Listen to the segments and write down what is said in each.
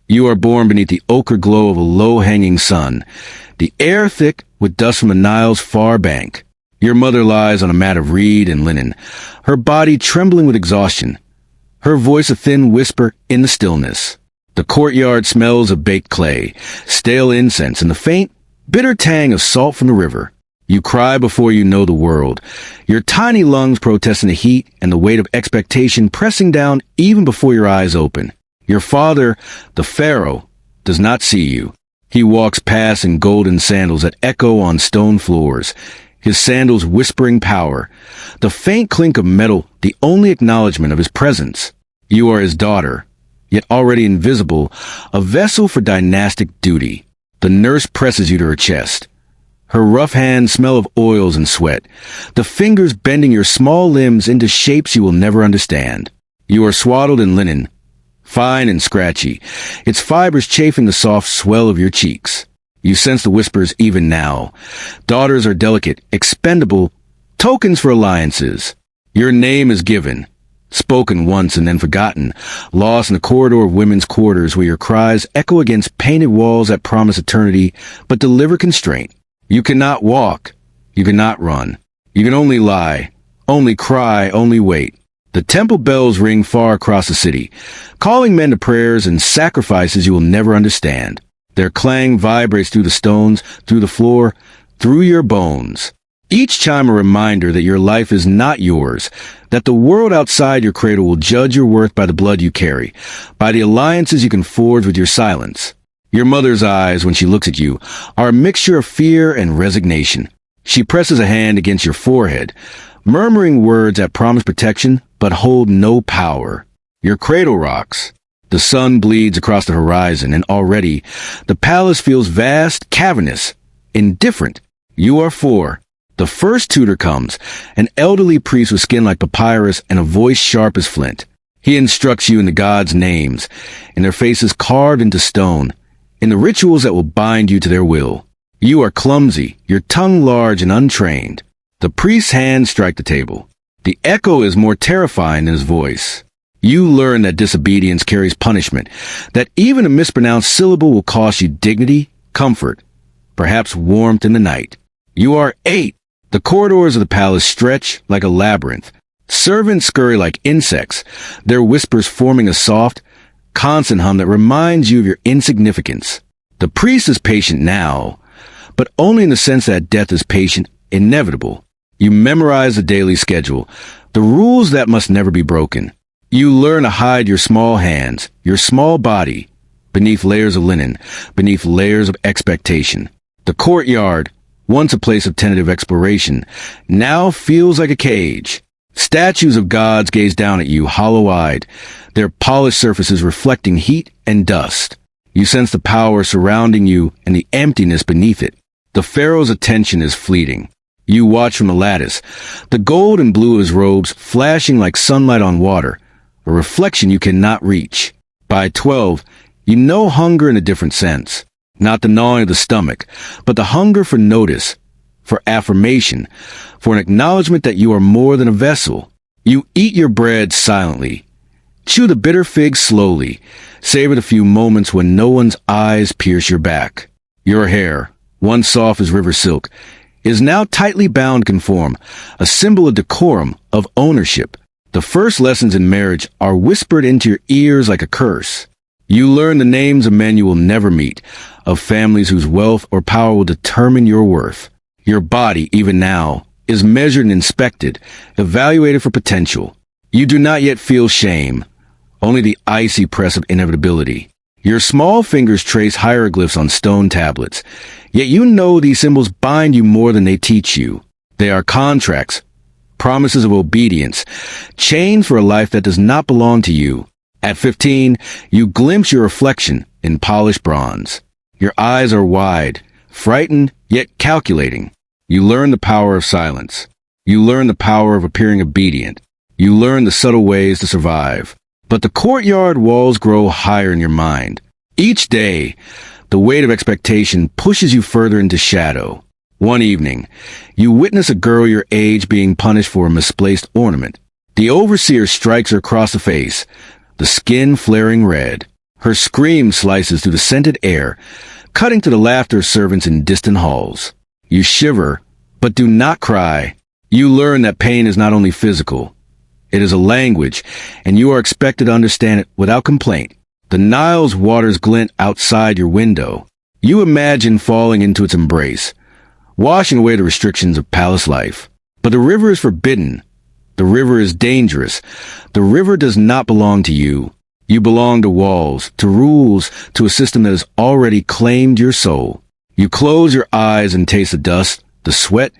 You are born beneath the ochre glow of a low-hanging sun, the air thick with dust from the Nile's far bank. Your mother lies on a mat of reed and linen, her body trembling with exhaustion, her voice a thin whisper in the stillness. The courtyard smells of baked clay, stale incense, and the faint, bitter tang of salt from the river. You cry before you know the world, your tiny lungs protesting the heat and the weight of expectation pressing down even before your eyes open. Your father, the Pharaoh, does not see you. He walks past in golden sandals that echo on stone floors, his sandals whispering power, the faint clink of metal the only acknowledgement of his presence. You are his daughter, yet already invisible, a vessel for dynastic duty. The nurse presses you to her chest. Her rough hands smell of oils and sweat, the fingers bending your small limbs into shapes you will never understand. You are swaddled in linen, fine and scratchy, its fibers chafing the soft swell of your cheeks. You sense the whispers even now. Daughters are delicate, expendable, tokens for alliances. Your name is given, spoken once and then forgotten, lost in the corridor of women's quarters where your cries echo against painted walls that promise eternity but deliver constraint. You cannot walk. You cannot run. You can only lie, only cry, only wait. The temple bells ring far across the city, calling men to prayers and sacrifices you will never understand. Their clang vibrates through the stones, through the floor, through your bones. Each chime a reminder that your life is not yours, that the world outside your cradle will judge your worth by the blood you carry, by the alliances you can forge with your silence. Your mother's eyes, when she looks at you, are a mixture of fear and resignation. She presses a hand against your forehead, murmuring words that promise protection but hold no power. Your cradle rocks. The sun bleeds across the horizon, and already the palace feels vast, cavernous, indifferent. You are 4. The first tutor comes, an elderly priest with skin like papyrus and a voice sharp as flint. He instructs you in the gods' names, in their faces carved into stone, in the rituals that will bind you to their will. You are clumsy, your tongue large and untrained. The priest's hands strike the table. The echo is more terrifying than his voice. You learn that disobedience carries punishment, that even a mispronounced syllable will cost you dignity, comfort, perhaps warmth in the night. You are 8. The corridors of the palace stretch like a labyrinth. Servants scurry like insects, their whispers forming a soft, constant hum that reminds you of your insignificance. The priest is patient now, but only in the sense that death is patient, inevitable. You memorize the daily schedule, the rules that must never be broken. You learn to hide your small hands, your small body, beneath layers of linen, beneath layers of expectation. The courtyard, once a place of tentative exploration, now feels like a cage. Statues of gods gaze down at you, hollow-eyed, their polished surfaces reflecting heat and dust. You sense the power surrounding you and the emptiness beneath it. The pharaoh's attention is fleeting. You watch from the lattice, the gold and blue of his robes flashing like sunlight on water, a reflection you cannot reach. By 12, you know hunger in a different sense. Not the gnawing of the stomach, but the hunger for notice, for affirmation, for an acknowledgement that you are more than a vessel. You eat your bread silently, chew the bitter fig slowly, savor the few moments when no one's eyes pierce your back. Your hair, once soft as river silk, is now tightly bound conform, a symbol of decorum, of ownership. The first lessons in marriage are whispered into your ears like a curse. You learn the names of men you will never meet, of families whose wealth or power will determine your worth. Your body, even now, is measured and inspected, evaluated for potential. You do not yet feel shame, only the icy press of inevitability. Your small fingers trace hieroglyphs on stone tablets, yet you know these symbols bind you more than they teach you. They are contracts, promises of obedience, chained for a life that does not belong to you. At 15, you glimpse your reflection in polished bronze. Your eyes are wide, frightened, yet calculating. You learn the power of silence. You learn the power of appearing obedient. You learn the subtle ways to survive. But the courtyard walls grow higher in your mind. Each day, the weight of expectation pushes you further into shadow. One evening, you witness a girl your age being punished for a misplaced ornament. The overseer strikes her across the face, the skin flaring red. Her scream slices through the scented air, cutting to the laughter of servants in distant halls. You shiver, but do not cry. You learn that pain is not only physical. It is a language, and you are expected to understand it without complaint. The Nile's waters glint outside your window. You imagine falling into its embrace, washing away the restrictions of palace life. But the river is forbidden. The river is dangerous. The river does not belong to you. You belong to walls, to rules, to a system that has already claimed your soul. You close your eyes and taste the dust, the sweat,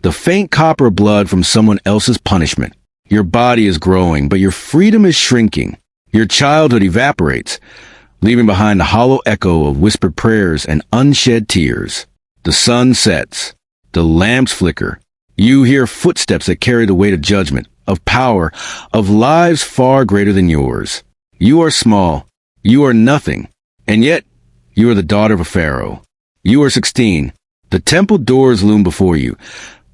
the faint copper of blood from someone else's punishment. Your body is growing, but your freedom is shrinking. Your childhood evaporates, leaving behind the hollow echo of whispered prayers and unshed tears. The sun sets. The lamps flicker. You hear footsteps that carry the weight of judgment, of power, of lives far greater than yours. You are small. You are nothing. And yet, you are the daughter of a pharaoh. You are 16. The temple doors loom before you,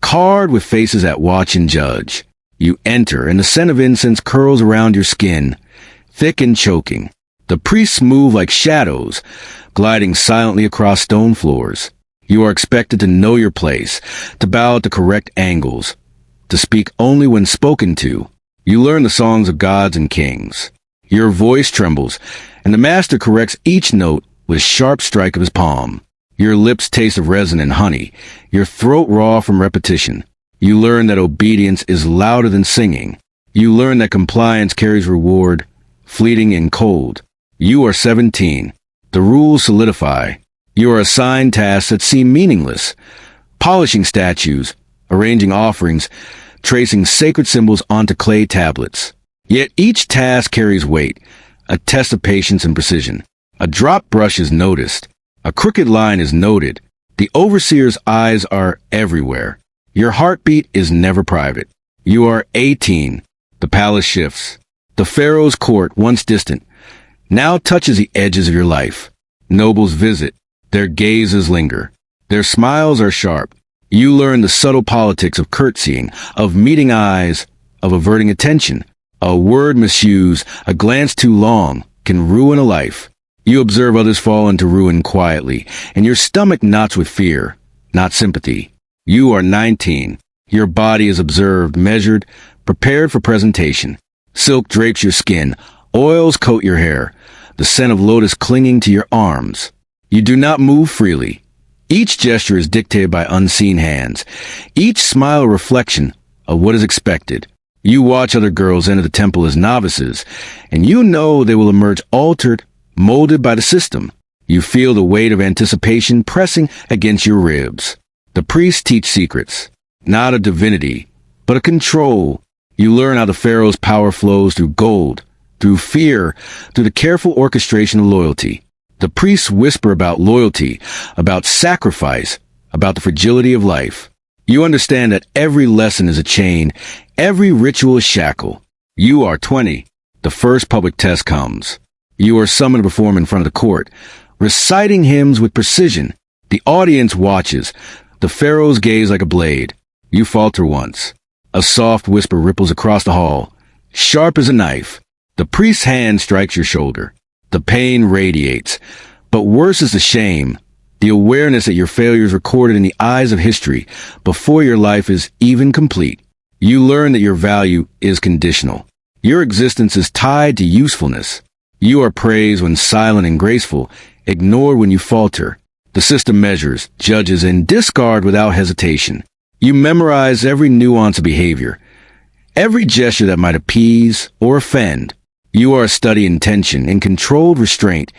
carved with faces that watch and judge. You enter, and the scent of incense curls around your skin, thick and choking. The priests move like shadows, gliding silently across stone floors. You are expected to know your place, to bow at the correct angles, to speak only when spoken to. You learn the songs of gods and kings. Your voice trembles, and the master corrects each note with a sharp strike of his palm. Your lips taste of resin and honey, your throat raw from repetition. You learn that obedience is louder than singing. You learn that compliance carries reward, fleeting and cold. You are 17. The rules solidify. You are assigned tasks that seem meaningless. Polishing statues, arranging offerings, tracing sacred symbols onto clay tablets. Yet each task carries weight, a test of patience and precision. A dropped brush is noticed. A crooked line is noted. The overseer's eyes are everywhere. Your heartbeat is never private. You are 18. The palace shifts. The pharaoh's court, once distant, now touches the edges of your life. Nobles visit. Their gazes linger. Their smiles are sharp. You learn the subtle politics of curtsying, of meeting eyes, of averting attention. A word misused, a glance too long, can ruin a life. You observe others fall into ruin quietly, and your stomach knots with fear, not sympathy. You are 19. Your body is observed, measured, prepared for presentation. Silk drapes your skin, oils coat your hair, the scent of lotus clinging to your arms. You do not move freely. Each gesture is dictated by unseen hands, each smile a reflection of what is expected. You watch other girls enter the temple as novices, and you know they will emerge altered, molded by the system. You feel the weight of anticipation pressing against your ribs. The priests teach secrets, not a divinity, but a control. You learn how the pharaoh's power flows through gold, through fear, through the careful orchestration of loyalty. The priests whisper about loyalty, about sacrifice, about the fragility of life. You understand that every lesson is a chain, every ritual a shackle. You are 20. The first public test comes. You are summoned to perform in front of the court, reciting hymns with precision. The audience watches, the pharaoh's gaze like a blade. You falter once. A soft whisper ripples across the hall, sharp as a knife. The priest's hand strikes your shoulder. The pain radiates. But worse is the shame, the awareness that your failure is recorded in the eyes of history before your life is even complete. You learn that your value is conditional. Your existence is tied to usefulness. You are praised when silent and graceful, ignored when you falter. The system measures, judges, and discards without hesitation. You memorize every nuance of behavior, every gesture that might appease or offend. You are a study in tension, in controlled restraint,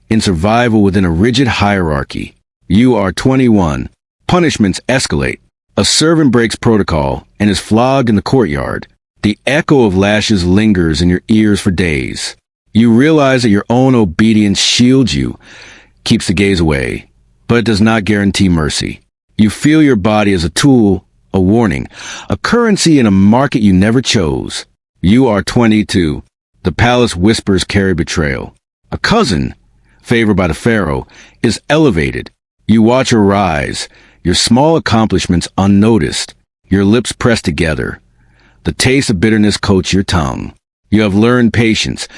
in survival within a rigid hierarchy. You are 21. Punishments escalate. A servant breaks protocol and is flogged in the courtyard. The echo of lashes lingers in your ears for days. You realize that your own obedience shields you, keeps the gaze away, but it does not guarantee mercy. You feel your body as a tool, a warning, a currency in a market you never chose. You are 22. The palace whispers carry betrayal. A cousin, favored by the pharaoh, is elevated. You watch her rise, your small accomplishments unnoticed, your lips pressed together. The taste of bitterness coats your tongue. You have learned patience,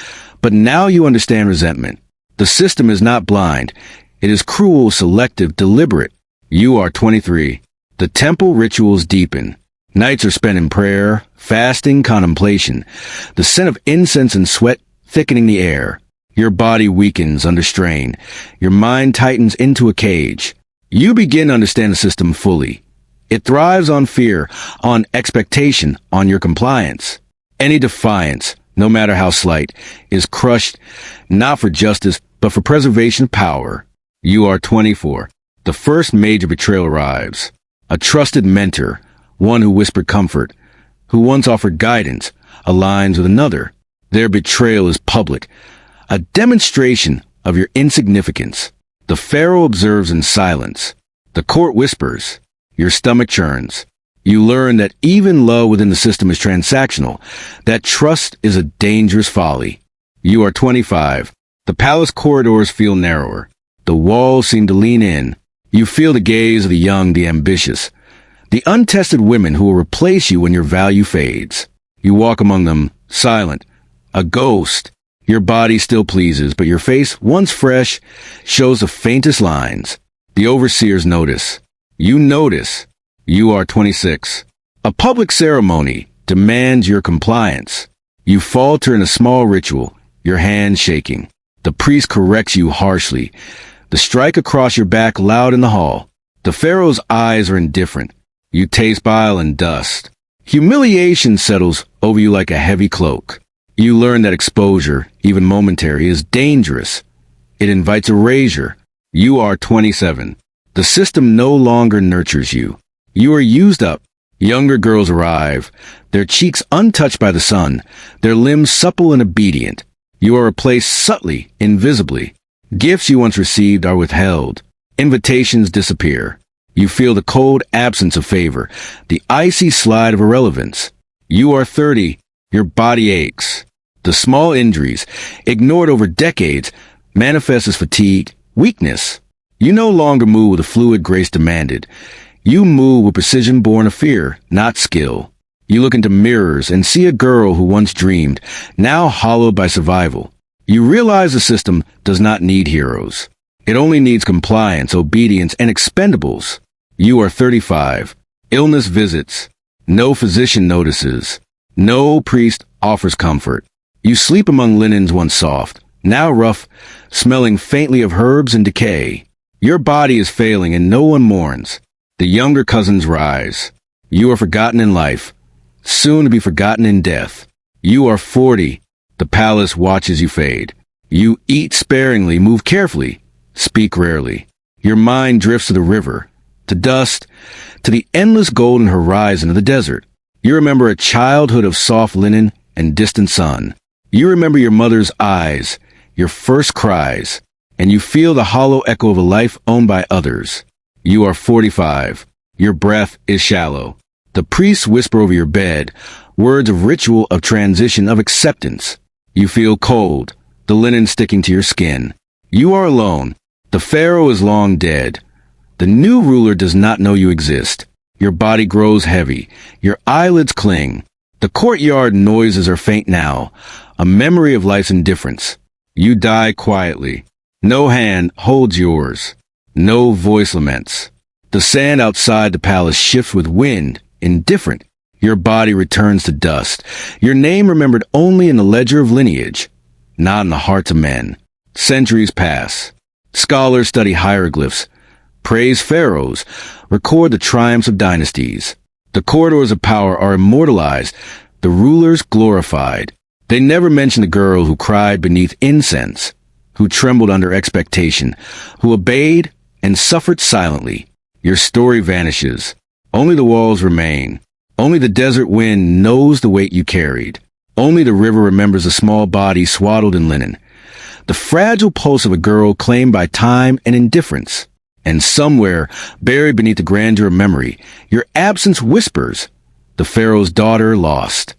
but now you understand resentment. The system is not blind. It is cruel, selective, deliberate. You are 23. The temple rituals deepen. Nights are spent in prayer, fasting, contemplation. The scent of incense and sweat thickening the air. Your body weakens under strain. Your mind tightens into a cage. You begin to understand the system fully. It thrives on fear, on expectation, on your compliance. Any defiance, no matter how slight, is crushed, not for justice, but for preservation of power. You are 24. The first major betrayal arrives. A trusted mentor, one who whispered comfort, who once offered guidance, aligns with another. Their betrayal is public, a demonstration of your insignificance. The Pharaoh observes in silence. The court whispers. Your stomach churns. You learn that even love within the system is transactional, that trust is a dangerous folly. You are 25. The palace corridors feel narrower. The walls seem to lean in. You feel the gaze of the young, the ambitious, the untested women who will replace you when your value fades. You walk among them, silent, a ghost. Your body still pleases, but your face, once fresh, shows the faintest lines. The overseers notice. You notice. You are 26. A public ceremony demands your compliance. You falter in a small ritual, your hand shaking. The priest corrects you harshly. The strike across your back loud in the hall. The Pharaoh's eyes are indifferent. You taste bile and dust. Humiliation settles over you like a heavy cloak. You learn that exposure, even momentary, is dangerous. It invites erasure. You are 27. The system no longer nurtures you. You are used up. Younger girls arrive, their cheeks untouched by the sun, their limbs supple and obedient. You are replaced subtly, invisibly. Gifts you once received are withheld. Invitations disappear. You feel the cold absence of favor, the icy slide of irrelevance. You are 30. Your body aches. The small injuries, ignored over decades, manifest as fatigue, weakness. You no longer move with the fluid grace demanded. You move with precision born of fear, not skill. You look into mirrors and see a girl who once dreamed, now hollowed by survival. You realize the system does not need heroes. It only needs compliance, obedience, and expendables. You are 35. Illness visits. No physician notices. No priest offers comfort. You sleep among linens once soft, now rough, smelling faintly of herbs and decay. Your body is failing and no one mourns. The younger cousins rise. You are forgotten in life, soon to be forgotten in death. You are 40. The palace watches you fade. You eat sparingly, move carefully, speak rarely. Your mind drifts to the river, to dust, to the endless golden horizon of the desert. You remember a childhood of soft linen and distant sun. You remember your mother's eyes, your first cries, and you feel the hollow echo of a life owned by others. You are 45. Your breath is shallow. The priests whisper over your bed, words of ritual, of transition, of acceptance. You feel cold, the linen sticking to your skin. You are alone. The Pharaoh is long dead. The new ruler does not know you exist. Your body grows heavy. Your eyelids cling. The courtyard noises are faint now, a memory of life's indifference. You die quietly. No hand holds yours. No voice laments. The sand outside the palace shifts with wind, indifferent. Your body returns to dust. Your name remembered only in the ledger of lineage, not in the hearts of men. Centuries pass. Scholars study hieroglyphs, praise pharaohs, record the triumphs of dynasties. The corridors of power are immortalized, the rulers glorified. They never mention the girl who cried beneath incense, who trembled under expectation, who obeyed and suffered silently. Your story vanishes. Only the walls remain. Only the desert wind knows the weight you carried. Only the river remembers a small body swaddled in linen. The fragile pulse of a girl claimed by time and indifference. And somewhere, buried beneath the grandeur of memory, your absence whispers, the Pharaoh's daughter lost.